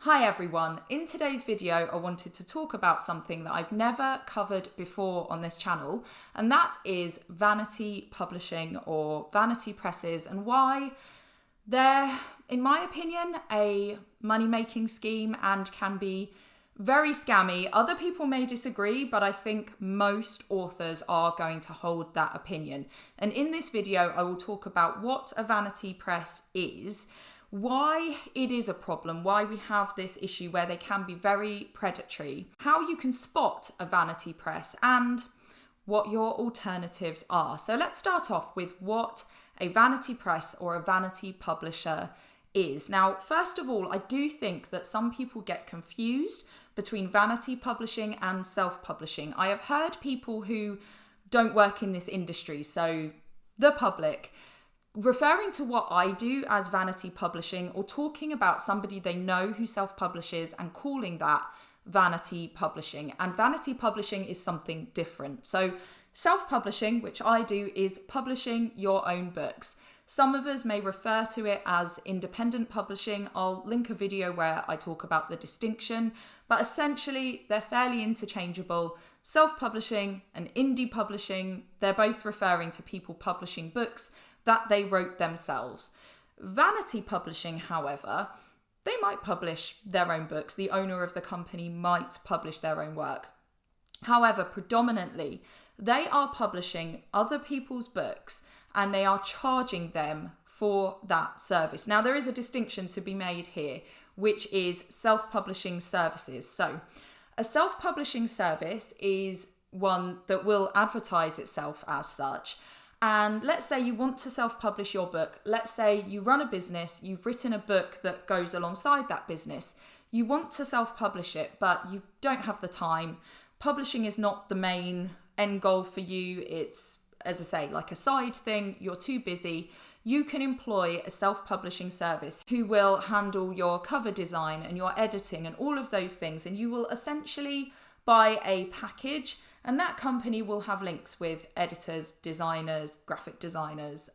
Hi everyone, in today's video I wanted to talk about something that I've never covered before on this channel, and that is vanity publishing or vanity presses and why they're, in my opinion, a money-making scheme and can be very scammy. Other people may disagree, but I think most authors are going to hold that opinion. And in this video I will talk about what a vanity press is, why it is a problem, why we have this issue where they can be very predatory, how you can spot a vanity press, and what your alternatives are. So let's start off with what a vanity press or a vanity publisher is. Now, first of all, I do think that some people get confused between vanity publishing and self-publishing. I have heard people who don't work in this industry, so the public, referring to what I do as vanity publishing or talking about somebody they know who self-publishes and calling that vanity publishing. And vanity publishing is something different. So self-publishing, which I do, is publishing your own books. Some of us may refer to it as independent publishing. I'll link a video where I talk about the distinction, but essentially they're fairly interchangeable. Self-publishing and indie publishing, they're both referring to people publishing books that they wrote themselves. Vanity publishing, however, they might publish their own books. The owner of the company might publish their own work. However, predominantly, they are publishing other people's books and they are charging them for that service. Now, there is a distinction to be made here, which is self-publishing services. So a self-publishing service is one that will advertise itself as such. And let's say you want to self-publish your book. Let's say you run a business, you've written a book that goes alongside that business. You want to self-publish it, but you don't have the time. Publishing is not the main end goal for you. It's, as I say, like a side thing. You're too busy. You can employ a self-publishing service who will handle your cover design and your editing and all of those things. And you will essentially buy a package, and that company will have links with editors, designers, graphic designers,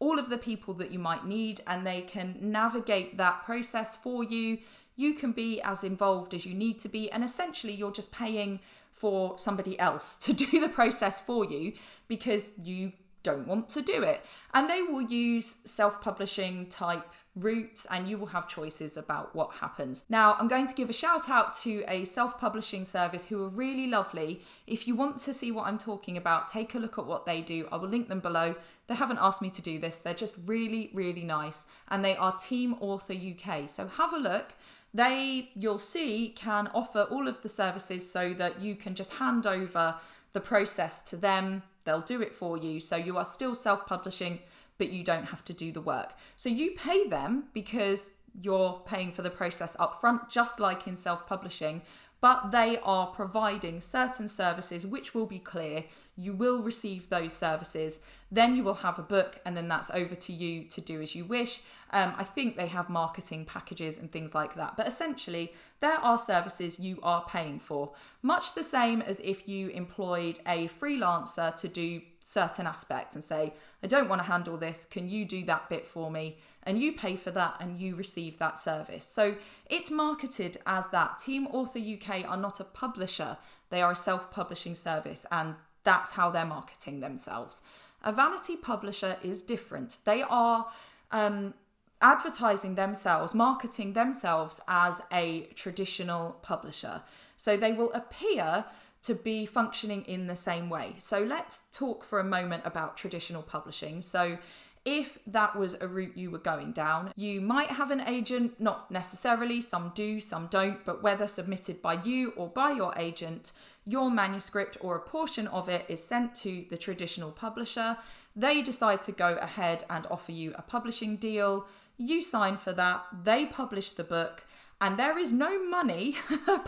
all of the people that you might need, and they can navigate that process for you. You can be as involved as you need to be, and essentially you're just paying for somebody else to do the process for you because you don't want to do it. And they will use self-publishing type routes, and you will have choices about what happens. Now, I'm going to give a shout out to a self-publishing service who are really lovely. If you want to see what I'm talking about, take a look at what they do. I will link them below. They haven't asked me to do this. They're just really, really nice. And they are Team Author UK. So have a look. They, you'll see, can offer all of the services so that you can just hand over the process to them. They'll do it for you. So you are still self-publishing, but you don't have to do the work. So you pay them because you're paying for the process up front, just like in self-publishing, but they are providing certain services which will be clear. You will receive those services, then you will have a book, and then that's over to you to do as you wish. I think they have marketing packages and things like that, but essentially there are services you are paying for, much the same as if you employed a freelancer to do certain aspects and say, I don't want to handle this, can you do that bit for me? And you pay for that and you receive that service. So it's marketed as that. Team Author UK are not a publisher, they are a self-publishing service, and that's how they're marketing themselves. A vanity publisher is different. They are advertising themselves, marketing themselves as a traditional publisher. So they will appear to be functioning in the same way. So let's talk for a moment about traditional publishing. So if that was a route you were going down, you might have an agent, not necessarily, some do, some don't, but whether submitted by you or by your agent, your manuscript or a portion of it is sent to the traditional publisher. They decide to go ahead and offer you a publishing deal. You sign for that, they publish the book, and there is no money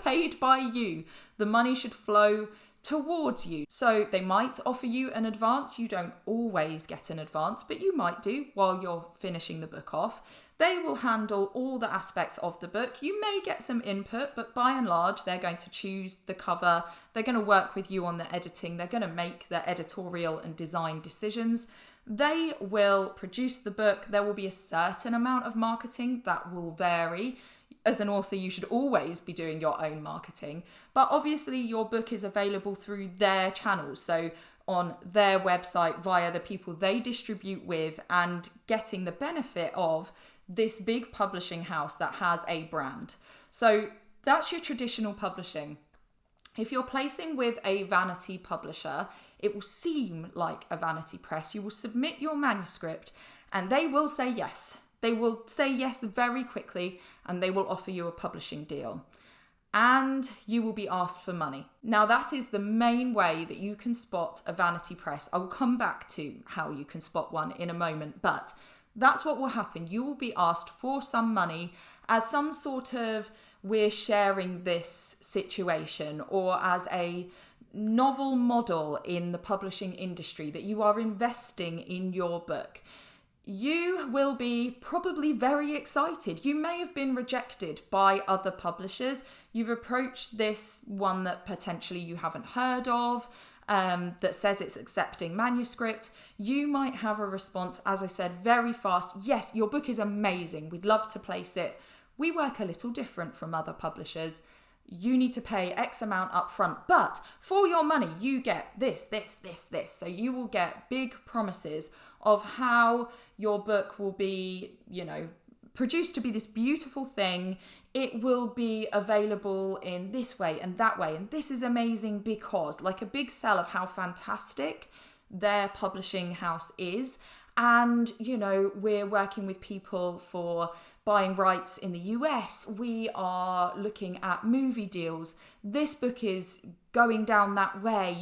paid by you. The money should flow towards you. So they might offer you an advance. You don't always get an advance, but you might do while you're finishing the book off. They will handle all the aspects of the book. You may get some input, but by and large, they're going to choose the cover. They're going to work with you on the editing. They're going to make the editorial and design decisions. They will produce the book. There will be a certain amount of marketing that will vary. as an author, you should always be doing your own marketing, but obviously your book is available through their channels. So on their website via the people they distribute with, and getting the benefit of this big publishing house that has a brand. So that's your traditional publishing. If you're placing with a vanity publisher, it will seem like a vanity press. You will submit your manuscript and they will say yes. They will say yes very quickly, and they will offer you a publishing deal. And you will be asked for money. Now, that is the main way that you can spot a vanity press. I'll come back to how you can spot one in a moment, but that's what will happen. You will be asked for some money as some sort of, we're sharing this situation, or as a novel model in the publishing industry that you are investing in your book. You will be probably very excited. You may have been rejected by other publishers. You've approached this one that potentially you haven't heard of, that says it's accepting manuscript. You might have a response, as I said, very fast. Yes, your book is amazing. We'd love to place it. We work a little different from other publishers. You need to pay X amount up front, but for your money, you get this. So you will get big promises of how your book will be, produced to be this beautiful thing. It will be available in this way and that way. And this is amazing because, like, a big sell of how fantastic their publishing house is. And, we're working with people for buying rights in the US. We are looking at movie deals. This book is going down that way,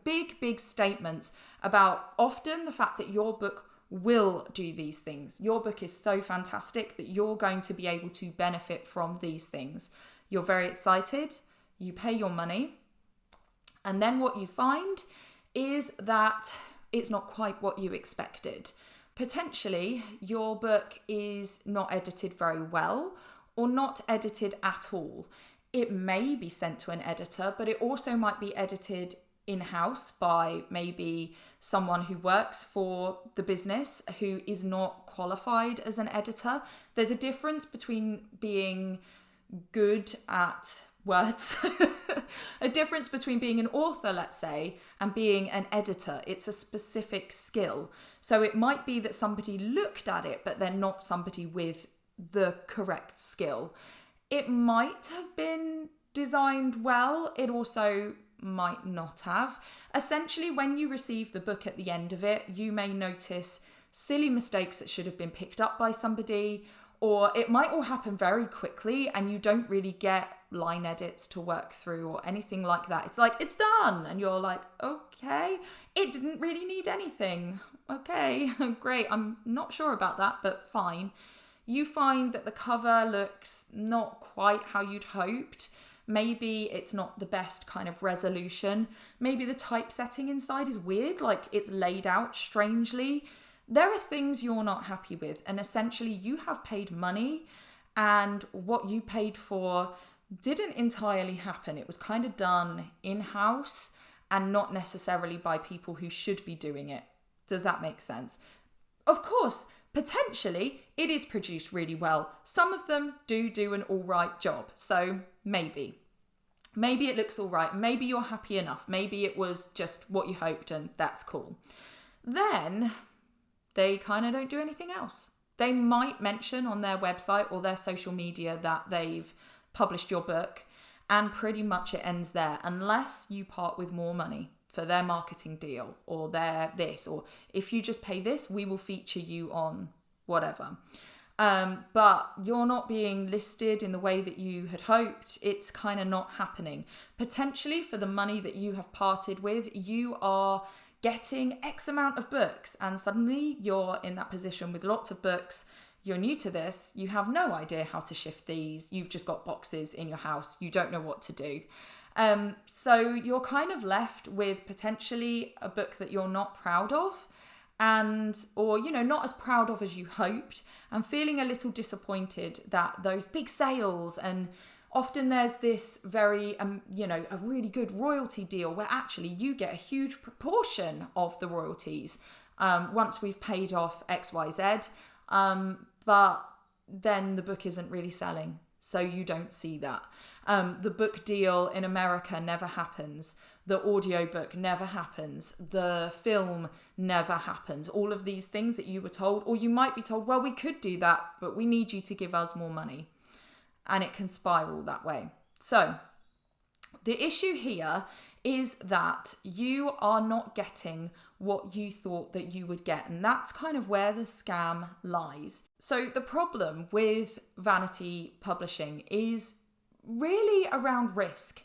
big statements about often the fact that your book will do these things. Your book is so fantastic that you're going to be able to benefit from these things. You're very excited. You pay your money. And then what you find is that it's not quite what you expected. Potentially, your book is not edited very well, or not edited at all. It may be sent to an editor, but it also might be edited in-house by maybe someone who works for the business who is not qualified as an editor. There's a difference between being good at words, a difference between being an author, let's say, and being an editor. It's a specific skill. So it might be that somebody looked at it, but they're not somebody with the correct skill. It might have been designed well. It also might not have. Essentially, when you receive the book at the end of it, you may notice silly mistakes that should have been picked up by somebody, or it might all happen very quickly and you don't really get line edits to work through or anything like that. It's like, it's done. And you're like, okay, it didn't really need anything. Okay, great. I'm not sure about that, but fine. You find that the cover looks not quite how you'd hoped. Maybe it's not the best kind of resolution. Maybe the typesetting inside is weird, like it's laid out strangely. There are things you're not happy with, and essentially you have paid money, and what you paid for didn't entirely happen. It was kind of done in-house and not necessarily by people who should be doing it. Does that make sense? Of course, potentially it is produced really well. Some of them do an all right job. So maybe it looks all right. Maybe you're happy enough. Maybe it was just what you hoped and that's cool. Then they kind of don't do anything else. They might mention on their website or their social media that they've published your book, and pretty much it ends there, unless you part with more money for their marketing deal or their this, or if you just pay this, we will feature you on whatever. But you're not being listed in the way that you had hoped. It's kind of not happening. Potentially for the money that you have parted with, you are getting X amount of books, and suddenly you're in that position with lots of books. You're new to this. You have no idea how to shift these. You've just got boxes in your house. You don't know what to do. So you're kind of left with potentially a book that you're not proud of, or not as proud of as you hoped, and feeling a little disappointed that those big sales, and often there's this very, a really good royalty deal where actually you get a huge proportion of the royalties once we've paid off XYZ, but then the book isn't really selling. so you don't see that. The book deal in America never happens. The audiobook never happens. The film never happens. All of these things that you were told, or you might be told, well, we could do that, but we need you to give us more money. And it can spiral that way. So the issue here is that you are not getting what you thought that you would get. And that's kind of where the scam lies. So the problem with Vanity Publishing is really around risk.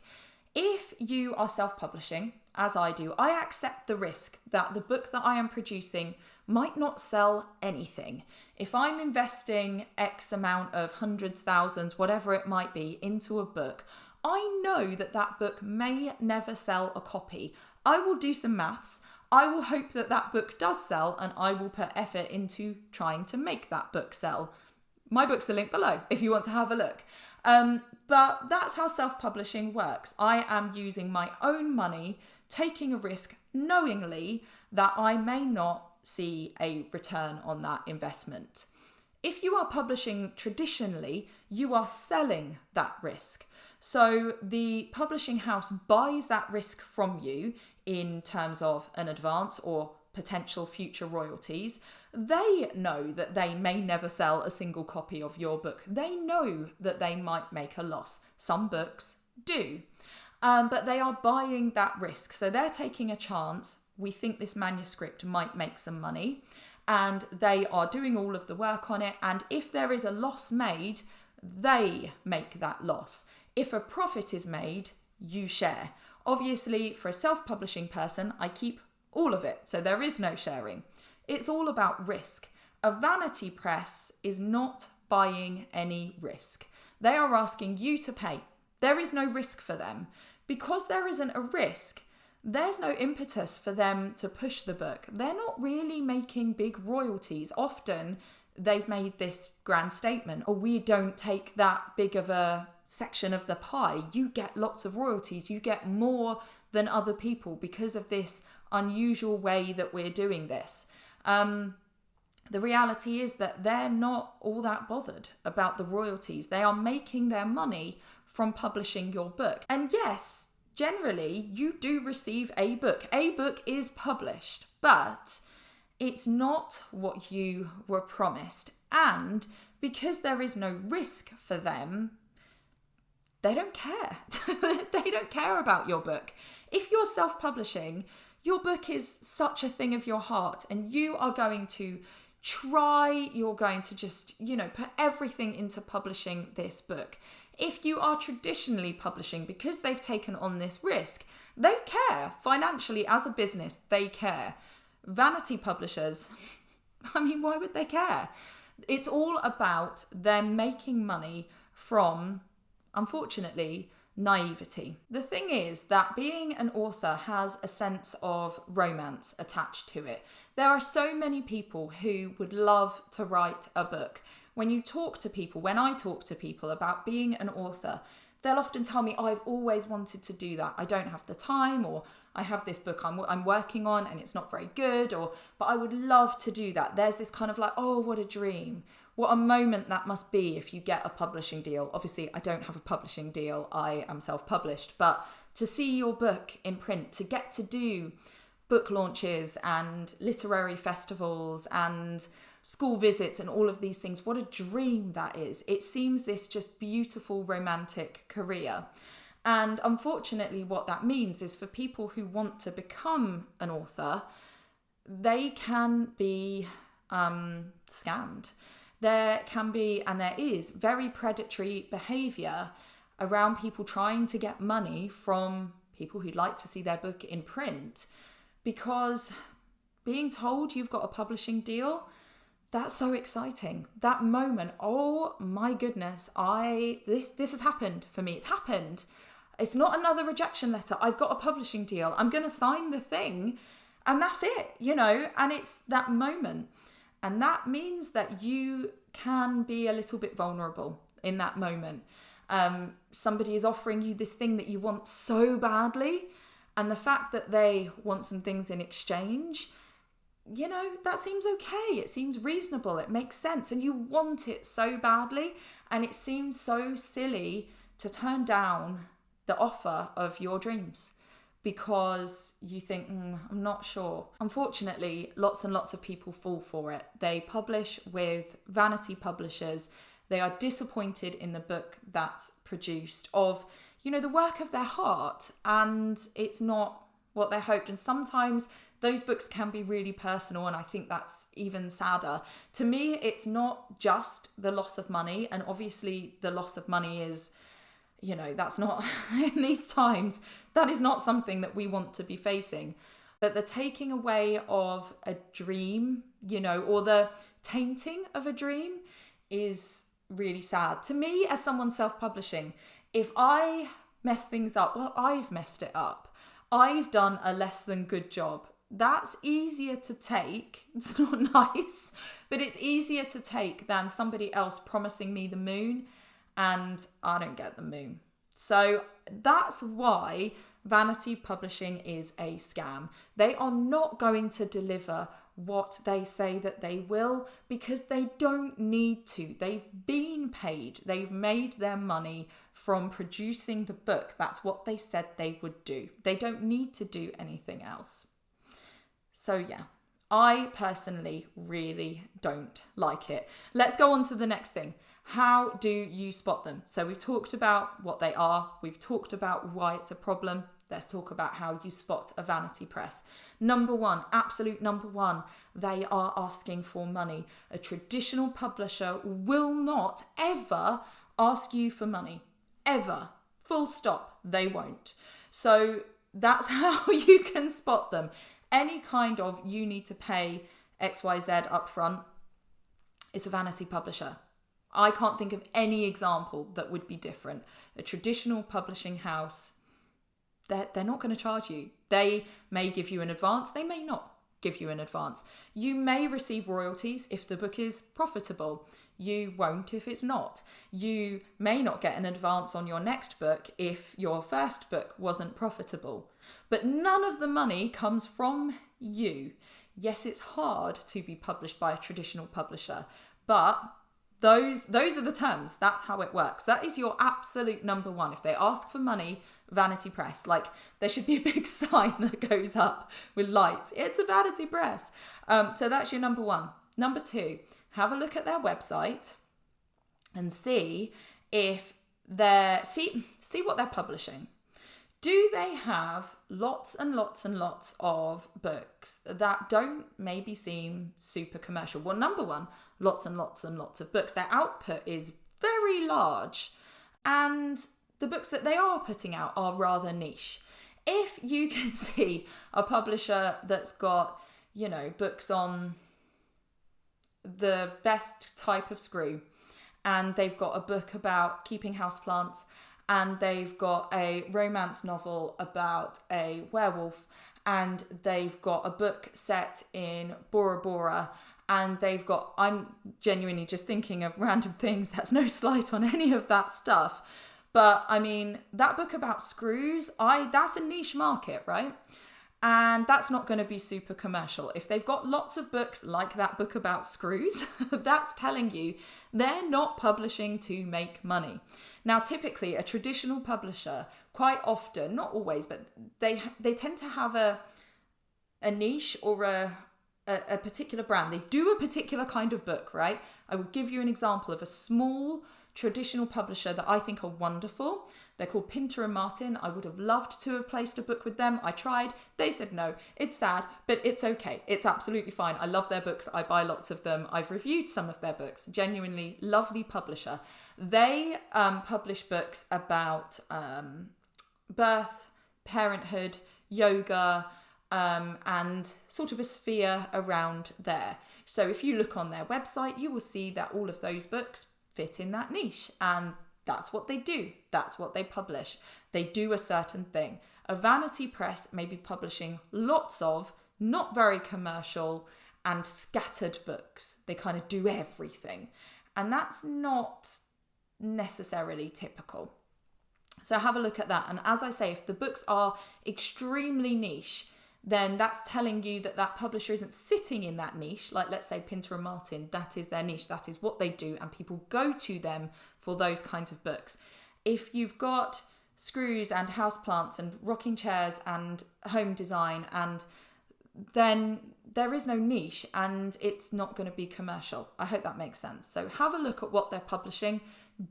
If you are self-publishing, as I do, I accept the risk that the book that I am producing might not sell anything. If I'm investing X amount of hundreds, thousands, whatever it might be, into a book, I know that that book may never sell a copy. I will do some maths. I will hope that that book does sell, and I will put effort into trying to make that book sell. My books are linked below if you want to have a look. But that's how self-publishing works. I am using my own money, taking a risk knowingly that I may not see a return on that investment. If you are publishing traditionally, you are selling that risk. So the publishing house buys that risk from you in terms of an advance or potential future royalties. They know that they may never sell a single copy of your book. They know that they might make a loss. Some books do. But they are buying that risk. So they're taking a chance. We think this manuscript might make some money, and they are doing all of the work on it. And if there is a loss made, they make that loss. If a profit is made, you share. Obviously, for a self-publishing person, I keep all of it. So there is no sharing. It's all about risk. A vanity press is not buying any risk. They are asking you to pay. There is no risk for them. Because there isn't a risk, there's no impetus for them to push the book. They're not really making big royalties. Often they've made this grand statement, oh, we don't take that big of a section of the pie. You get lots of royalties. You get more than other people because of this unusual way that we're doing this. The reality is that they're not all that bothered about the royalties. They are making their money from publishing your book. And yes, generally you do receive a book. A book is published, but it's not what you were promised. And because there is no risk for them, they don't care. They don't care about your book. If you're self-publishing, your book is such a thing of your heart, and you are going to try, you're going to just, put everything into publishing this book. If you are traditionally publishing, because they've taken on this risk, they care. Financially, as a business, they care. Vanity publishers, why would they care? It's all about them making money from, unfortunately, naivety. The thing is that being an author has a sense of romance attached to it. There are so many people who would love to write a book. When I talk to people about being an author, they'll often tell me, I've always wanted to do that. I don't have the time, or I have this book I'm working on and it's not very good, but I would love to do that. There's this kind of like, oh, what a dream. What a moment that must be if you get a publishing deal. Obviously, I don't have a publishing deal. I am self-published. But to see your book in print, to get to do book launches and literary festivals and school visits and all of these things, what a dream that is. It seems this just beautiful romantic career. And unfortunately, what that means is for people who want to become an author, they can be scammed. There can be, and there is, very predatory behaviour around people trying to get money from people who'd like to see their book in print, because being told you've got a publishing deal, that's so exciting. That moment, oh my goodness, this has happened for me. It's happened. It's not another rejection letter. I've got a publishing deal. I'm going to sign the thing, and that's it, and it's that moment. And that means that you can be a little bit vulnerable in that moment. Somebody is offering you this thing that you want so badly, and the fact that they want some things in exchange, that seems okay. It seems reasonable. It makes sense. And you want it so badly. And it seems so silly to turn down the offer of your dreams because you think, I'm not sure. Unfortunately, lots and lots of people fall for it. They publish with vanity publishers. They are disappointed in the book that's produced of, the work of their heart, and it's not what they hoped. And sometimes those books can be really personal, and I think that's even sadder. To me, it's not just the loss of money, and obviously the loss of money is, that's not, in these times, that is not something that we want to be facing. But the taking away of a dream, or the tainting of a dream is really sad. To me, as someone self-publishing, if I mess things up, well, I've messed it up. I've done a less than good job. That's easier to take. It's not nice, but it's easier to take than somebody else promising me the moon and I don't get the moon. So that's why Vanity Publishing is a scam. They are not going to deliver what they say that they will because they don't need to. They've been paid. They've made their money from producing the book. That's what they said they would do. They don't need to do anything else. So yeah, I personally really don't like it. Let's go on to the next thing. How do you spot them? So we've talked about what they are. We've talked about why it's a problem. Let's talk about how you spot a vanity press. Number one, absolute number one, they are asking for money. A traditional publisher will not ever ask you for money. Ever. Full stop. They won't. So that's how you can spot them. Any kind of you need to pay XYZ up front, it's a vanity publisher. I can't think of any example that would be different. A traditional publishing house, they're not going to charge you. They may give you an advance. They may not give you an advance. You may receive royalties if the book is profitable. You won't if it's not. You may not get an advance on your next book if your first book wasn't profitable. But none of the money comes from you. Yes, it's hard to be published by a traditional publisher, but those are the terms. That's how it works. That is your absolute number one. If they ask for money, vanity press. Like there should be a big sign that goes up with lights. It's a vanity press. So that's your number one. Number two, have a look at their website and see if see what they're publishing. Do they have lots and lots and lots of books that don't maybe seem super commercial? Well, number one, lots and lots and lots of books. Their output is very large and the books that they are putting out are rather niche. If you can see a publisher that's got, books on the best type of screw and they've got a book about keeping houseplants and they've got a romance novel about a werewolf and they've got a book set in Bora Bora and I'm genuinely just thinking of random things. That's no slight on any of that stuff. But I mean, that book about screws, that's a niche market, right? And that's not going to be super commercial. If they've got lots of books like that book about screws, that's telling you they're not publishing to make money. Now, typically a traditional publisher, quite often, not always, but they tend to have a niche or a particular brand. They do a particular kind of book, right? I will give you an example of a small traditional publisher that I think are wonderful. They're called Pinter and Martin. I would have loved to have placed a book with them. I tried. They said no. It's sad, but it's okay. It's absolutely fine. I love their books. I buy lots of them. I've reviewed some of their books. Genuinely lovely publisher. They publish books about birth, parenthood, yoga, and sort of a sphere around there. So if you look on their website, you will see that all of those books fit in that niche, and that's what they do. That's what they publish. They do a certain thing. A vanity press may be publishing lots of not very commercial and scattered books. They kind of do everything, and that's not necessarily typical. So have a look at that. And as I say, if the books are extremely niche, then that's telling you that that publisher isn't sitting in that niche. Like, let's say Pinter and Martin, that is their niche, that is what they do, and people go to them for those kinds of books. If you've got screws and houseplants and rocking chairs and home design, and then there is no niche and it's not going to be commercial. I hope that makes sense. So have a look at what they're publishing.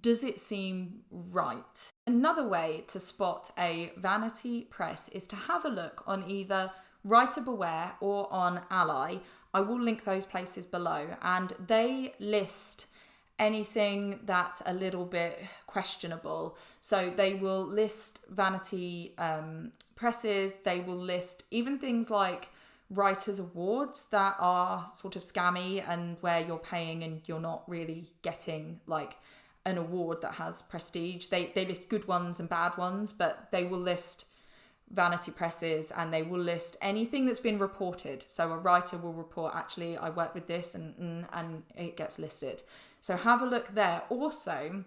Does it seem right? Another way to spot a vanity press is to have a look on either Writer Beware or on Ally. I will link those places below, and they list anything that's a little bit questionable. So they will list vanity presses, they will list even things like writers' awards that are sort of scammy and where you're paying and you're not really getting like an award that has prestige. They list good ones and bad ones, but they will list vanity presses and they will list anything that's been reported. So a writer will report, actually, I worked with this, and it gets listed. So have a look there. Also,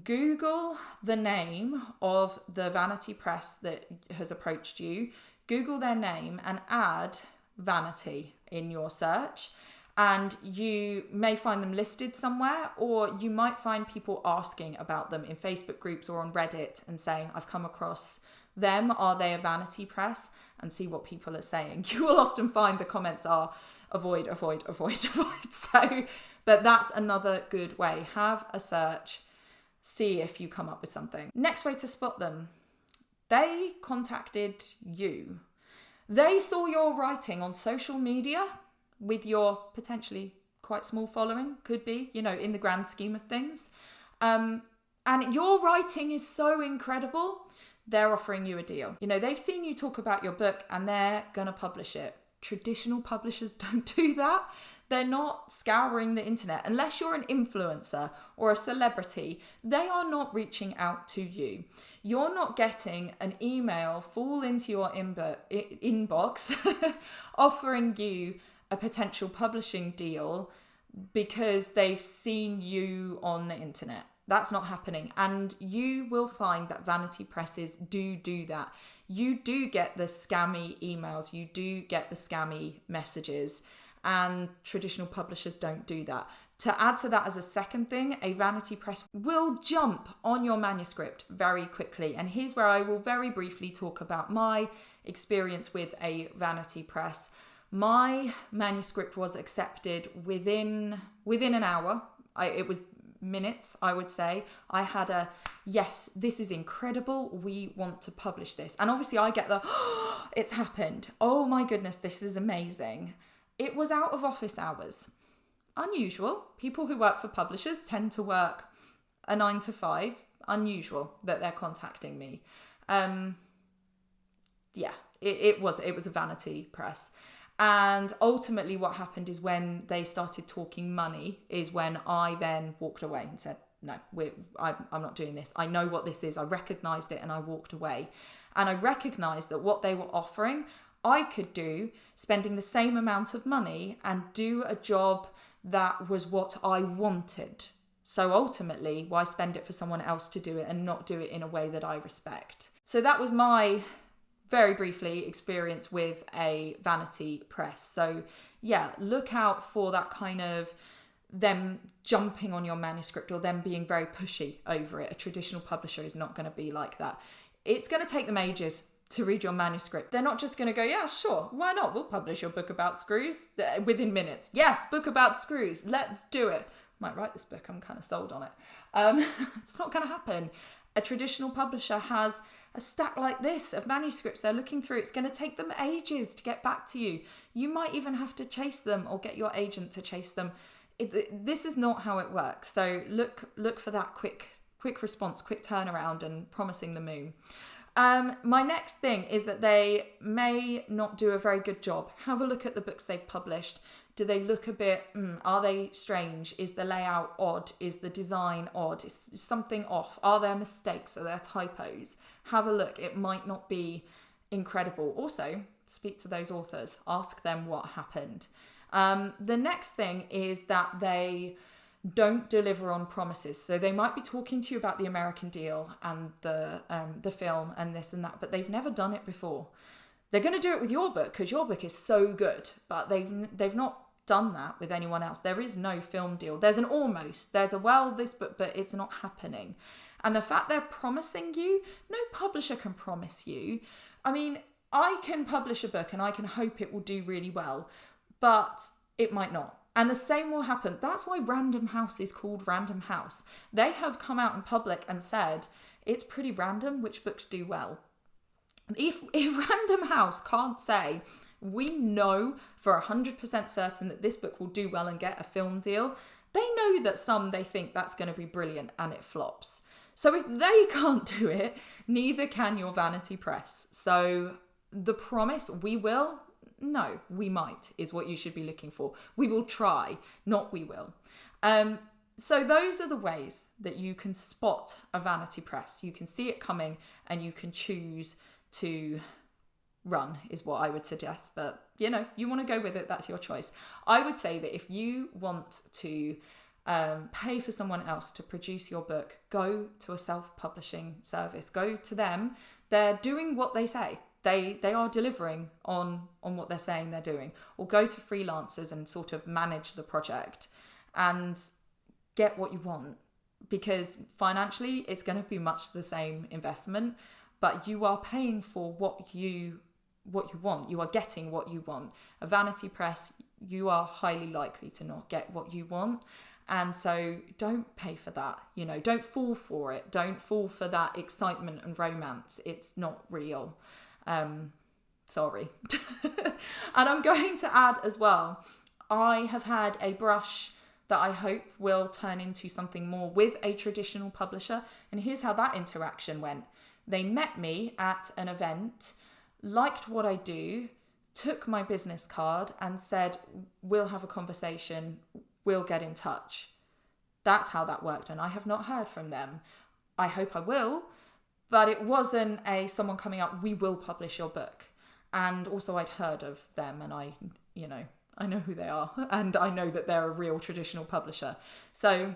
Google the name of the vanity press that has approached you. Google their name and add vanity in your search. And you may find them listed somewhere, or you might find people asking about them in Facebook groups or on Reddit and saying, I've come across them, are they a vanity press? And see what people are saying. You will often find the comments are avoid, avoid, avoid, avoid. So, but that's another good way. Have a search, see if you come up with something. Next way to spot them. They contacted you. They saw your writing on social media with your potentially quite small following, could be, you know, in the grand scheme of things. And your writing is so incredible, they're offering you a deal. You know, they've seen you talk about your book and they're going to publish it. Traditional publishers don't do that. They're not scouring the internet. Unless you're an influencer or a celebrity, they are not reaching out to you. You're not getting an email fall into your inbox offering you a potential publishing deal because they've seen you on the internet. That's not happening. And you will find that vanity presses do that. You do get the scammy emails, you do get the scammy messages, and traditional publishers don't do that. To add to that as a second thing, a vanity press will jump on your manuscript very quickly. And here's where I will very briefly talk about my experience with a vanity press. My manuscript was accepted within an hour. It was minutes, I would say. I had a, yes, this is incredible, we want to publish this. And obviously I get the, oh, it's happened. Oh my goodness, this is amazing. It was out of office hours. Unusual. People who work for publishers tend to work a 9 to 5. Unusual that they're contacting me. It was a vanity press. And ultimately what happened is when they started talking money is when I then walked away and said, no, I'm not doing this. I know what this is. I recognised it and I walked away. And I recognised that what they were offering, I could do, spending the same amount of money and do a job that was what I wanted. So ultimately, why spend it for someone else to do it and not do it in a way that I respect? So that was my very briefly experience with a vanity press. So yeah, look out for that kind of them jumping on your manuscript or them being very pushy over it. A traditional publisher is not going to be like that. It's going to take them ages to read your manuscript. They're not just going to go, yeah, sure, why not? We'll publish your book about screws within minutes. Yes, book about screws. Let's do it. Might write this book. I'm kind of sold on it. It's not going to happen. A traditional publisher has a stack like this of manuscripts they're looking through. It's going to take them ages to get back to you. You might even have to chase them or get your agent to chase them. This is not how it works. So look for that quick response, quick turnaround, and promising the moon. My next thing is that they may not do a very good job. Have a look at the books they've published. Do they look a bit, are they strange? Is the layout odd? Is the design odd? Is something off? Are there mistakes? Are there typos? Have a look. It might not be incredible. Also, speak to those authors. Ask them what happened. The next thing is that they don't deliver on promises. So they might be talking to you about the American deal and the film and this and that, but they've never done it before. They're going to do it with your book because your book is so good, but they've not done that with anyone else. There is no film deal. There's an almost. There's a this book, but it's not happening. And the fact they're promising you, no publisher can promise you. I mean, I can publish a book and I can hope it will do really well, but it might not. And the same will happen. That's why Random House is called Random House. They have come out in public and said it's pretty random which books do well. If Random House can't say, we know for 100% certain that this book will do well and get a film deal, they know that they think that's going to be brilliant and it flops. So if they can't do it, neither can your vanity press. So the promise, we will, no, we might, is what you should be looking for. We will try, not we will. So those are the ways that you can spot a vanity press. You can see it coming and you can choose to run, is what I would suggest. But, you want to go with it, that's your choice. I would say that if you want to pay for someone else to produce your book, go to a self-publishing service. Go to them. They're doing what they say. They are delivering on what they're saying they're doing. Or go to freelancers and sort of manage the project and get what you want. Because financially, it's going to be much the same investment, but you are paying for what you want. You are getting what you want. A vanity press, you are highly likely to not get what you want. And so don't pay for that. Don't fall for it. Don't fall for that excitement and romance. It's not real. Sorry. And I'm going to add as well, I have had a brush that I hope will turn into something more with a traditional publisher. And here's how that interaction went. They met me at an event, liked what I do, took my business card and said, we'll have a conversation, we'll get in touch. That's how that worked. And I have not heard from them. I hope I will, but it wasn't someone coming up, we will publish your book. And also I'd heard of them and I know who they are and I know that they're a real traditional publisher. So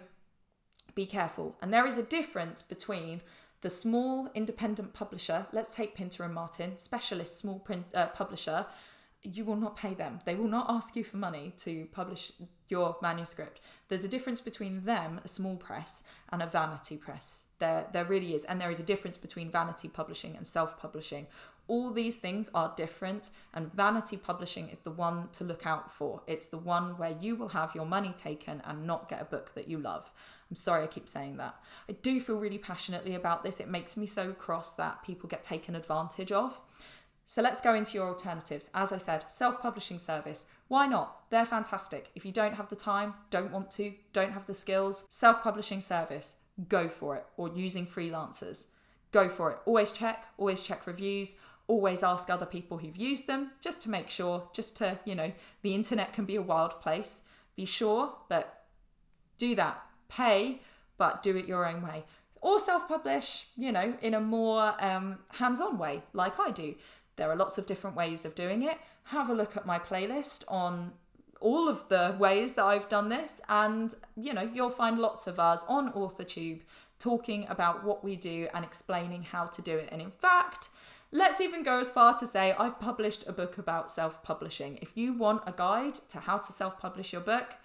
be careful. And there is a difference between the small independent publisher, let's take Pinter and Martin, specialist small publisher. You will not pay them. They will not ask you for money to publish your manuscript. There's a difference between them, a small press, and a vanity press. There really is. And there is a difference between vanity publishing and self-publishing. All these things are different, and vanity publishing is the one to look out for. It's the one where you will have your money taken and not get a book that you love. I'm sorry I keep saying that. I do feel really passionately about this. It makes me so cross that people get taken advantage of. So let's go into your alternatives. As I said, self-publishing service. Why not? They're fantastic. If you don't have the time, don't want to, don't have the skills, self-publishing service, go for it. Or using freelancers, go for it. Always check reviews, always ask other people who've used them, just to make sure, the internet can be a wild place. Be sure, but do that. Pay, but do it your own way. Or self-publish, in a more hands-on way, like I do. There are lots of different ways of doing it. Have a look at my playlist on all of the ways that I've done this. And, you'll find lots of us on AuthorTube talking about what we do and explaining how to do it. And in fact, let's even go as far to say I've published a book about self-publishing. If you want a guide to how to self-publish your book,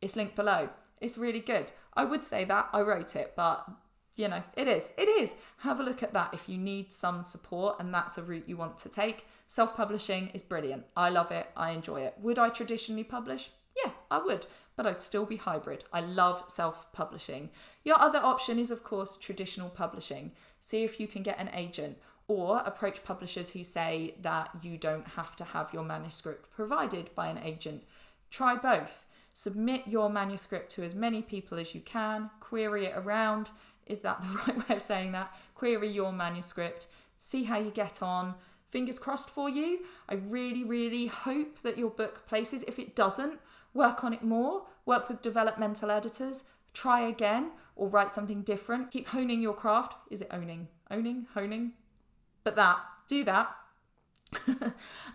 it's linked below. It's really good. I would say that I wrote it, but it is. Have a look at that if you need some support and that's a route you want to take. Self-publishing is brilliant. I love it. I enjoy it. Would I traditionally publish? Yeah, I would, but I'd still be hybrid. I love self-publishing. Your other option is, of course, traditional publishing. See if you can get an agent or approach publishers who say that you don't have to have your manuscript provided by an agent. Try both. Submit your manuscript to as many people as you can. Query it around. Is that the right way of saying that? Query your manuscript. See how you get on. Fingers crossed for you. I really, really hope that your book places. If it doesn't, work on it more. Work with developmental editors. Try again or write something different. Keep honing your craft. Is it owning? Honing? But do that.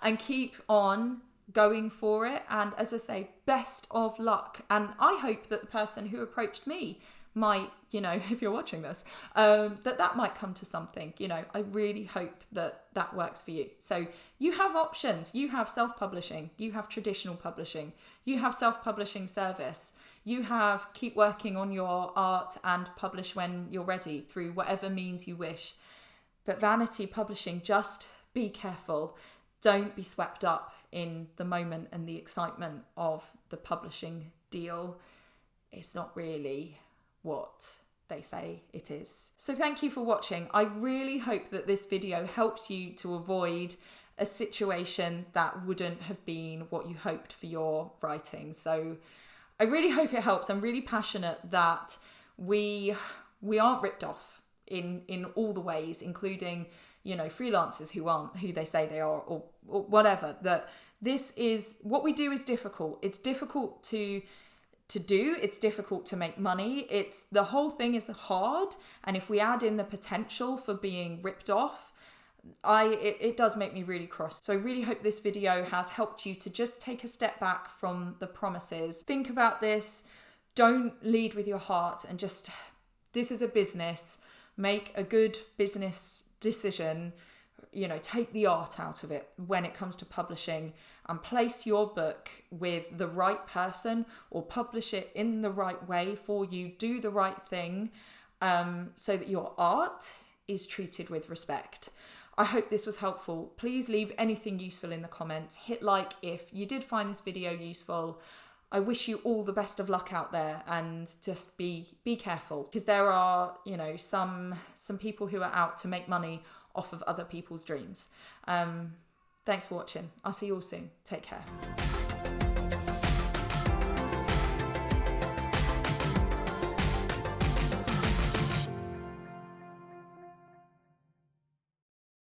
And keep on going for it. And as I say, best of luck. And I hope that the person who approached me might, if you're watching this, that might come to something. I really hope that works for you. So you have options. You have self-publishing, you have traditional publishing, you have self-publishing service, you have keep working on your art and publish when you're ready through whatever means you wish. But Vanity Publishing, just be careful. Don't be swept up in the moment and the excitement of the publishing deal. It's not really what they say it is. So thank you for watching. I really hope that this video helps you to avoid a situation that wouldn't have been what you hoped for your writing. So I really hope it helps. I'm really passionate that we aren't ripped off in all the ways, including, freelancers who aren't who they say they are, or whatever. That this is what we do is difficult. It's difficult to do. It's difficult to make money. The whole thing is hard. And if we add in the potential for being ripped off, it does make me really cross. So I really hope this video has helped you to just take a step back from the promises. Think about this. Don't lead with your heart, and this is a business. Make a good business decision. Take the art out of it when it comes to publishing, and place your book with the right person, or publish it in the right way for you. Do the right thing so that your art is treated with respect. I hope this was helpful. Please leave anything useful in the comments. Hit like if you did find this video useful. I wish you all the best of luck out there, and just be careful, because there are, some people who are out to make money off of other people's dreams. Thanks for watching. I'll see you all soon. Take care.